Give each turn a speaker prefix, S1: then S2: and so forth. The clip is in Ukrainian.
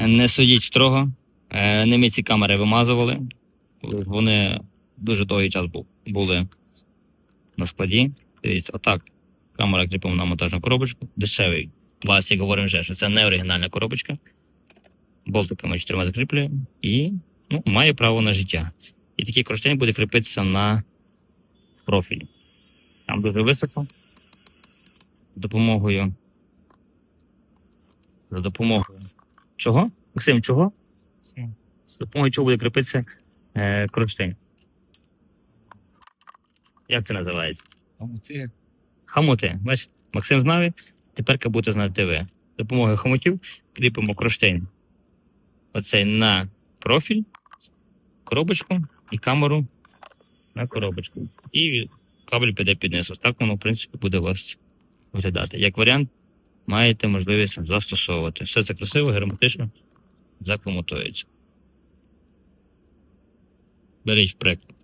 S1: Не судіть строго. Ними ці камери вимазували. Вони дуже довгий час були на складі. Дивіться, отак. Камера кріпимо на монтажну коробочку. Дешевий пластик, говоримо вже, що це не оригінальна коробочка. Болтиками 4 закріплюємо і має право на життя. І такий кронштейн буде кріпитися на профіль. Там дуже високо. За допомогою чого? Максим, чого? За допомогою чого буде кріпитися кронштейн? Як це називається?
S2: Хомути.
S1: Хомути. Бачите, Максим знає, тепер будете знати ви. За допомогою хомутів кріпимо кронштейн оцей на профіль, коробочку і камеру на коробочку. І кабель піде під низ. Ось так воно, в принципі, буде у вас виглядати. Як варіант, маєте можливість застосовувати. Все це красиво, герметично закомутується. Беріть в проект.